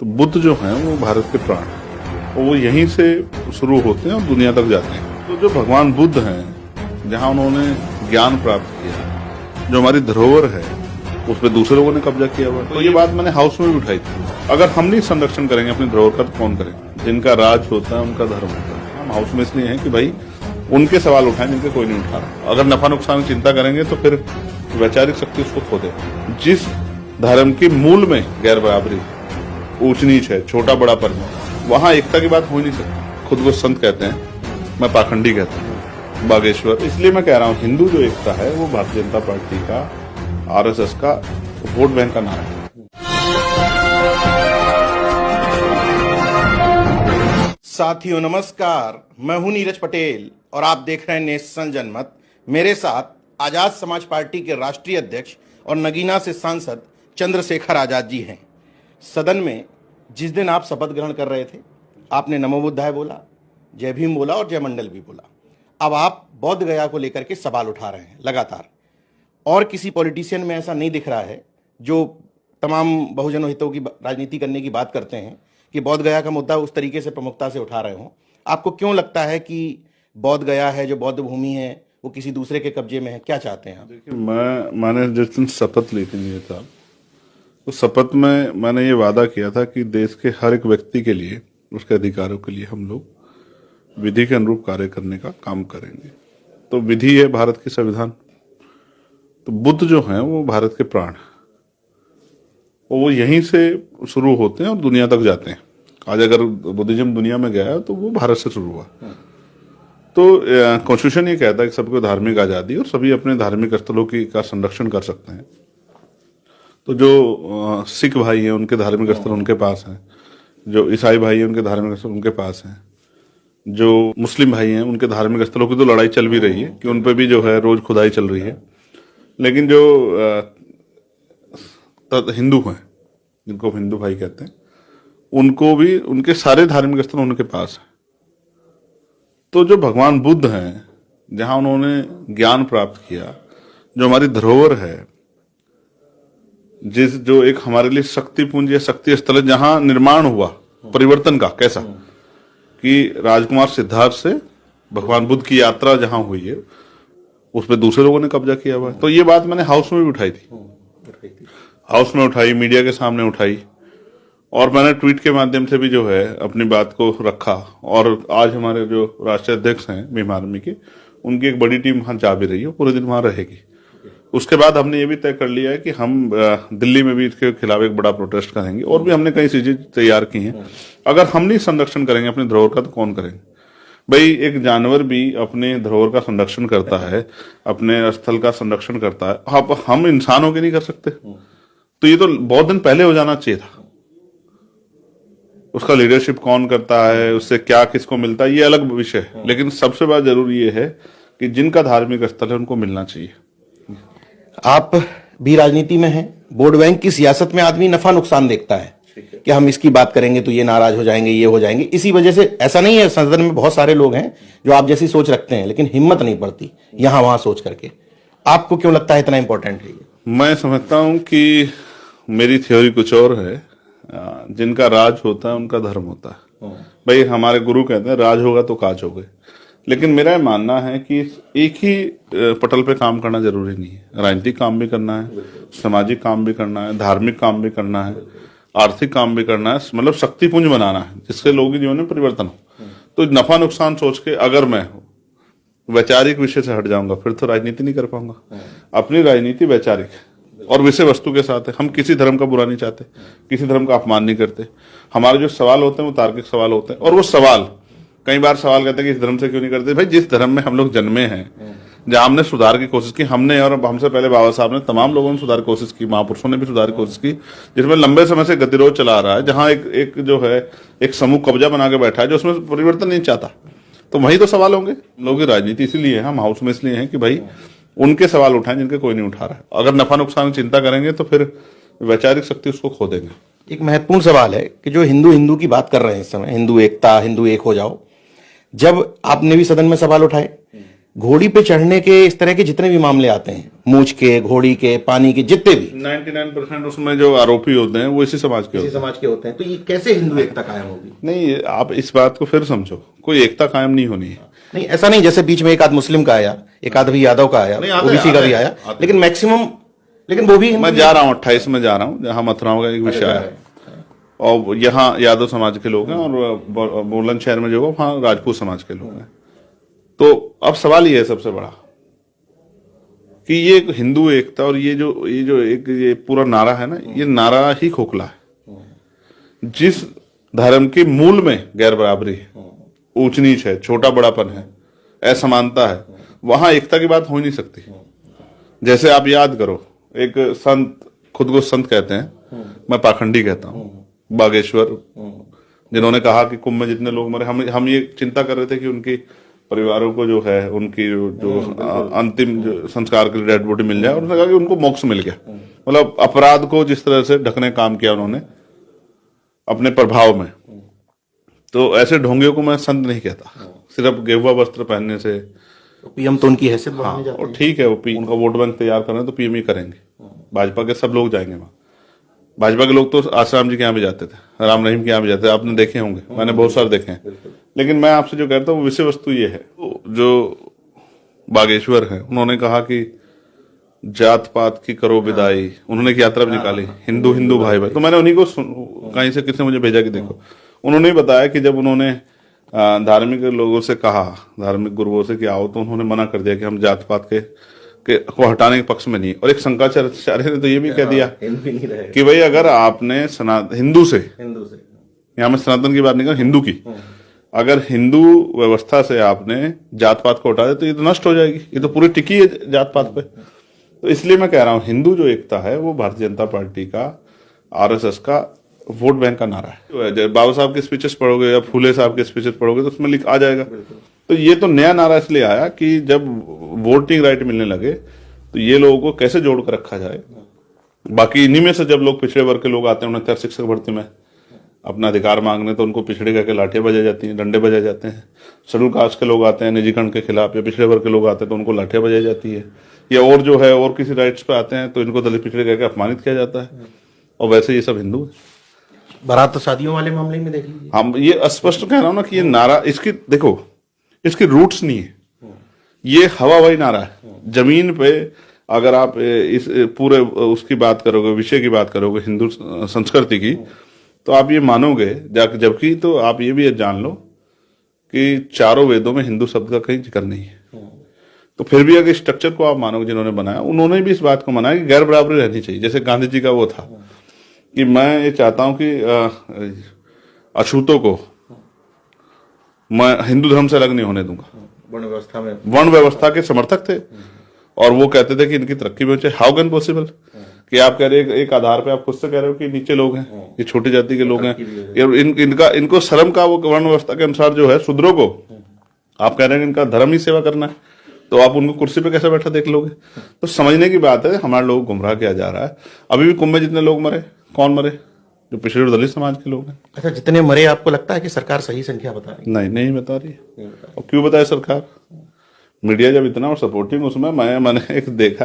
तो बुद्ध जो हैं वो भारत के प्राण हैं और वो यहीं से शुरू होते हैं और दुनिया तक जाते हैं। तो जो भगवान बुद्ध हैं, जहां उन्होंने ज्ञान प्राप्त किया, जो हमारी धरोहर है, उस पर दूसरे लोगों ने कब्जा किया हुआ। तो ये बात मैंने हाउस में भी उठाई थी। अगर हम नहीं संरक्षण करेंगे अपनी धरोहर का तो कौन करेगा? जिनका राज होता है उनका धर्म होता है। हम हाउस में इसलिए हैं कि भाई उनके सवाल उठाएं जिनके कोई नहीं उठा रहा। अगर नफा नुकसान की चिंता करेंगे तो फिर वैचारिक शक्ति उसको खो देगा। जिस धर्म के मूल में गैर बराबरी, ऊंच नीच है, छोटा बड़ा पर, वहां एकता की बात हो ही नहीं सकती। खुद वो संत कहते हैं, मैं पाखंडी कहता हूँ, बागेश्वर। इसलिए मैं कह रहा हूँ हिंदू जो एकता है वो भारतीय जनता पार्टी का, आरएसएस का वोट बैंक का नारा है। साथियों नमस्कार, मैं हूं नीरज पटेल और आप देख रहे हैं नेशनल जनमत। मेरे साथ आजाद समाज पार्टी के राष्ट्रीय अध्यक्ष और नगीना से सांसद चंद्रशेखर आजाद जी हैं। सदन में जिस दिन आप शपथ ग्रहण कर रहे थे, आपने नमो बुद्धाय बोला, जय भीम बोला और जय मंडल भी बोला। अब आप बोध गया को लेकर के सवाल उठा रहे हैं लगातार, और किसी पॉलिटिशियन में ऐसा नहीं दिख रहा है जो तमाम बहुजन हितों की राजनीति करने की बात करते हैं कि बोध गया का मुद्दा उस तरीके से प्रमुखता से उठा रहे हो। आपको क्यों लगता है कि बोध गया है जो बौद्ध भूमि है वो किसी दूसरे के कब्जे में है? क्या चाहते हैं आप? देखिए, मैंने जिस दिन शपथ ली थी नीरज साहब, उस शपथ में मैंने ये वादा किया था कि देश के हर एक व्यक्ति के लिए, उसके अधिकारों के लिए हम लोग विधि के अनुरूप कार्य करने का काम करेंगे। तो विधि है भारत की संविधान। तो बुद्ध जो हैं वो भारत के प्राण हैं और वो यहीं से शुरू होते हैं और दुनिया तक जाते हैं। आज अगर बुद्धिज्म दुनिया में गया है तो वो भारत से शुरू हुआ। तो कॉन्स्टिट्यूशन ये कहता है कि सबको धार्मिक आजादी और सभी अपने धार्मिक स्थलों का संरक्षण कर सकते हैं। तो जो सिख भाई हैं उनके धार्मिक स्थल उनके पास हैं, जो ईसाई भाई हैं उनके धार्मिक स्थल उनके पास हैं, जो मुस्लिम भाई हैं उनके धार्मिक स्थलों की तो लड़ाई चल भी रही है कि उन पर भी जो है रोज खुदाई चल रही है। लेकिन जो हिंदू हैं, जिनको हिंदू भाई कहते हैं, उनको भी उनके सारे धार्मिक स्थल उनके पास है। तो जो भगवान बुद्ध हैं, जहां उन्होंने ज्ञान प्राप्त किया, जो हमारी धरोहर है, जो एक हमारे लिए शक्ति पुंज या शक्ति स्थल है, जहां निर्माण हुआ परिवर्तन का, कैसा कि राजकुमार सिद्धार्थ से भगवान बुद्ध की यात्रा जहां हुई है उस पर दूसरे लोगों ने कब्जा किया हुआ है। तो ये बात मैंने हाउस में भी उठाई थी, हाउस में उठाई, मीडिया के सामने उठाई, और मैंने ट्वीट के माध्यम से भी जो है अपनी बात को रखा। और आज हमारे जो राष्ट्रीय अध्यक्ष हैं भीम आर्मी के, उनकी एक बड़ी टीम वहां जा भी रही है, पूरे दिन वहां रहेगी। उसके बाद हमने ये भी तय कर लिया है कि हम दिल्ली में भी इसके खिलाफ एक बड़ा प्रोटेस्ट करेंगे, और भी हमने कई चीजें तैयार की हैं। अगर हम नहीं संरक्षण करेंगे अपनी धरोहर का तो कौन करेंगे? भाई एक जानवर भी अपने धरोहर का संरक्षण करता है, अपने स्थल का संरक्षण करता है। अब हम इंसान होके नहीं कर सकते? तो ये तो बहुत दिन पहले हो जाना चाहिए था। उसका लीडरशिप कौन करता है, उससे क्या किसको मिलता है, ये अलग विषय है। लेकिन सबसे बड़ा जरूरी ये है कि जिनका धार्मिक स्थल है उनको मिलना चाहिए। आप भी राजनीति में हैं, वोट बैंक की सियासत में आदमी नफा नुकसान देखता है कि हम इसकी बात करेंगे तो ये नाराज हो जाएंगे, ये हो जाएंगे। इसी वजह से ऐसा नहीं है, सदन में बहुत सारे लोग हैं जो आप जैसी सोच रखते हैं, लेकिन हिम्मत नहीं पड़ती यहां वहां सोच करके। आपको क्यों लगता है इतना इंपॉर्टेंट है ये? मैं समझता हूं कि मेरी थ्योरी कुछ और है। जिनका राज होता है उनका धर्म होता है। भाई हमारे गुरु कहते हैं राज होगा तो काज होगा। लेकिन मेरा मानना है कि एक ही पटल पे काम करना जरूरी नहीं है। राजनीतिक काम भी करना है, सामाजिक काम भी करना है, धार्मिक काम भी करना है, आर्थिक काम भी करना है, मतलब शक्तिपुंज बनाना है जिससे लोगों के जीवन में परिवर्तन हो। तो नफा नुकसान सोच के अगर मैं वैचारिक विषय से हट जाऊंगा फिर तो राजनीति नहीं कर पाऊंगा। अपनी राजनीति वैचारिक और विषय वस्तु के साथ है। हम किसी धर्म का बुरा नहीं चाहते, किसी धर्म का अपमान नहीं करते। हमारे जो सवाल होते हैं वो तार्किक सवाल होते हैं, और वो सवाल कई बार सवाल कहते हैं कि इस धर्म से क्यों नहीं करते। भाई जिस धर्म में हम लोग जन्मे हैं, जहां हमने सुधार की कोशिश की, हमने और हमसे पहले बाबा साहब ने, तमाम लोगों ने सुधार की कोशिश की, महापुरुषों ने भी सुधार की कोशिश की, जिसमें लंबे समय से गतिरोध चला रहा है, जहां एक जो है एक समूह कब्जा बना के बैठा है जो उसमें परिवर्तन नहीं चाहता। तो वही तो सवाल होंगे। लोगों की राजनीति इसीलिए है, हम हाउस में इसलिए हैं कि भाई उनके सवाल उठाएं जिनके कोई नहीं उठा रहा है। अगर नफा नुकसान की चिंता करेंगे तो फिर वैचारिक शक्ति उसको खो देंगे। एक महत्वपूर्ण सवाल है कि जो हिंदू की बात कर रहे हैं इस समय, हिंदू एकता, हिंदू एक हो जाओ, जब आपने भी सदन में सवाल उठाए, घोड़ी पे चढ़ने के इस तरह के जितने भी मामले आते हैं, मूछ के, घोड़ी के, पानी के, जितने भी 99% उसमें जो आरोपी होते हैं वो इसी समाज के होते हैं। समाज के होते हैं। तो ये कैसे हिंदू एकता कायम होगी? नहीं, आप इस बात को फिर समझो, कोई एकता कायम नहीं होनी है। नहीं, ऐसा नहीं जैसे बीच में एक आध मुस्लिम का आया, एक आध भी यादव का आया, ओबीसी का भी आया, लेकिन मैक्सिमम, लेकिन वो भी मैं जा रहा हूँ 28 में जा रहा हूँ, जहाँ मथुराओं का एक विषय है, और यहाँ यादव समाज के लोग हैं, और बुलंदशहर में जो है वहाँ राजपूत समाज के लोग हैं। तो अब सवाल ये है सबसे बड़ा कि ये हिंदू एकता और ये पूरा नारा है ना, ये नारा ही खोखला है। जिस धर्म के मूल में गैर बराबरी है, ऊंच नीच है, छोटा बड़ापन है, असमानता है, वहां एकता की बात हो ही नहीं सकती। जैसे आप याद करो, एक संत खुद को संत कहते हैं, मैं पाखंडी कहता हूं, बागेश्वर, जिन्होंने कहा कि कुंभ में जितने लोग मरे, हम ये चिंता कर रहे थे कि उनकी परिवारों को जो है उनकी जो अंतिम जो संस्कार के लिए डेड बॉडी मिल जाए, और उन्होंने कहा कि उनको मोक्ष मिल गया। मतलब अपराध को जिस तरह से ढकने काम किया उन्होंने अपने प्रभाव में, तो ऐसे ढोंगियों को मैं संत नहीं कहता। सिर्फ गेरुआ वस्त्र पहनने से पीएम तो उनकी हैसियत बढ़ाने जाते और ठीक है, वो उनका वोट बैंक तैयार कर रहे हैं तो पीएम ही करेंगे। भाजपा के सब लोग जाएंगे वहां। भाजपा के लोग तो आसाराम जी के यहाँ भी जाते थे, राम रहीम के यहाँ भी जाते थे, आपने देखे होंगे, मैंने बहुत सारे देखे हैं। लेकिन मैं आपसे जो कहता हूँ विषय वस्तु ये है, जो बागेश्वर है उन्होंने कहा कि जात पात की करो विदाई, उन्होंने एक यात्रा भी निकाली, हिंदू हिंदू भाई भाई। तो मैंने उन्हीं को कहीं से किसने मुझे भेजा कि देखो, उन्होंने बताया कि जब उन्होंने धार्मिक लोगों से कहा, धार्मिक गुरुओं से कि आओ, तो उन्होंने मना कर दिया कि हम जात पात को हटाने के पक्ष में नहीं। और एक शंकराचार्य ने तो ये भी कह दिया कि भाई अगर आपने हिंदू से यहाँ मैं सनातन की बात नहीं कर, हिंदू की, अगर हिंदू व्यवस्था से आपने जात पात को हटा दिया तो ये तो नष्ट हो जाएगी, ये तो पूरी टिकी है जात पात पे। तो इसलिए मैं कह रहा हूं हिंदू जो एकता है वो भारतीय जनता पार्टी का, आरएसएस का वोट बैंक का नारा है। बाबा साहब के स्पीचेस पढ़ोगे या फूले साहब के स्पीचेस पढ़ोगे तो उसमें आ जाएगा। तो ये तो नया नारा इसलिए आया कि जब वोटिंग राइट मिलने लगे तो ये लोगों को कैसे जोड़ कर रखा जाए। बाकी इन्हीं में से जब लोग पिछड़े वर्ग के लोग आते हैं 69 शिक्षक भर्ती में अपना अधिकार मांगने, तो उनको पिछड़े करके लाठियां बजाई जाती हैं, डंडे बजाए जाते हैं। शेड्यूल कास्ट के लोग आते हैं निजीकरण के खिलाफ, या पिछड़े वर्ग के लोग आते हैं तो उनको लाठियां बजाई जाती है, या और जो है और किसी राइट्स पे आते हैं तो इनको दलित पिछड़े करके अपमानित किया जाता है। और वैसे ये सब हिंदू है। बारात शादियों वाले मामले में देख लीजिए, हम ये स्पष्ट कह रहा हूं ना कि ये नारा, इसकी देखो, इसकी रूट्स नहीं है, ये हवाबाई नारा है। जमीन पे अगर आप इस पूरे उसकी बात करोगे, विषय की बात करोगे, हिंदू संस्कृति की, तो आप ये मानोगे, जबकि तो आप ये भी जान लो कि चारों वेदों में हिंदू शब्द का कहीं जिक्र नहीं है। तो फिर भी अगर स्ट्रक्चर को आप मानोगे जिन्होंने बनाया, उन्होंने भी इस बात को माना कि गैर बराबरी रहनी चाहिए। जैसे गांधी जी का वो था कि मैं ये चाहता हूं कि अछूतों को मैं हिंदू धर्म से अलग नहीं होने दूंगा। वर्ण व्यवस्था के समर्थक थे और वो कहते थे कि इनकी तरक्की में चाहिए। हाउ कैन पॉसिबल कि आप कह रहे हैं एक आधार पे, आप खुद से कह रहे हो कि नीचे लोग हैं, ये छोटी जाति के लोग हैं, इनको शर्म का वो वर्ण व्यवस्था के अनुसार जो है शूद्रों को आप कह रहे हैं इनका धर्म ही सेवा करना है, तो आप उनको कुर्सी पे कैसे बैठा देख लोगे। तो समझने की बात है, हमारे लोग गुमराह किया जा रहा है। अभी भी कुंभ में जितने लोग मरे, कौन मरे? जो पिछड़े और दलित समाज के लोग हैं। अच्छा, जितने मरे आपको लगता है कि सरकार सही संख्या बता रही है? नहीं बता रही है। और क्यों बताए सरकार? मीडिया जब इतना और सपोर्टिंग, उसमें मैंने एक देखा,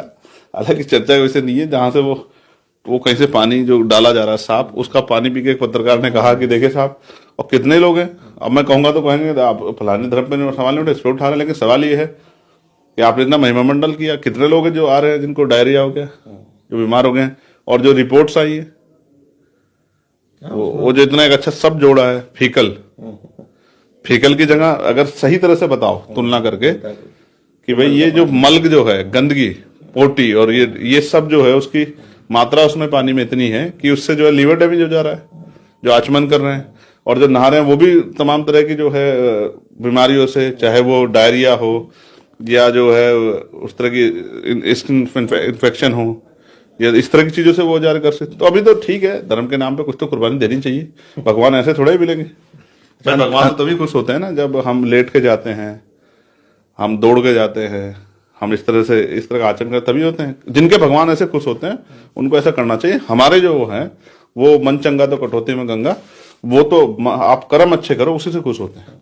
हालांकि चर्चा वैसे नहीं है, जहां से वो कहीं से पानी जो डाला जा रहा है साफ, उसका पानी पी के एक पत्रकार ने कहा कि देखे साहब, और कितने लोग हैं। अब मैं कहूंगा तो कहेंगे आप फलाने धर्म पे सवाल नहीं उठे, इस पे उठा रहे, लेकिन सवाल ये है कि आपने इतना महिमा मंडल किया, कितने लोग हैं जो आ रहे हैं जिनको डायरिया हो गया, जो बीमार हो गए हैं। और जो रिपोर्ट्स आई है वो जो इतना एक अच्छा सब जोड़ा है, फीकल की जगह अगर सही तरह से बताओ तुलना करके कि भाई ये जो मल्क जो है, गंदगी, पोटी और ये सब जो है, उसकी मात्रा उसमें पानी में इतनी है कि उससे जो है लीवर डैमेज हो जा रहा है, जो आचमन कर रहे हैं और जो नहा रहे हैं वो भी तमाम तरह की जो है बीमारियों से, चाहे वो डायरिया हो या जो है उस तरह की स्किन इन्फेक्शन हो या इस तरह की चीजों से वो जा रहे कर सकते। तो अभी तो ठीक है, धर्म के नाम पे कुछ तो कुर्बानी देनी चाहिए। भगवान ऐसे थोड़ा ही मिलेंगे। भगवान तो तभी खुश होते हैं ना जब हम लेट के जाते हैं, हम दौड़ के जाते हैं, हम इस तरह का आचरण करते, तभी होते हैं। जिनके भगवान ऐसे खुश होते हैं उनको ऐसा करना चाहिए। हमारे जो है वो मन चंगा तो कटौती में गंगा, वो तो आप कर्म अच्छे करो, उसी से खुश होते हैं।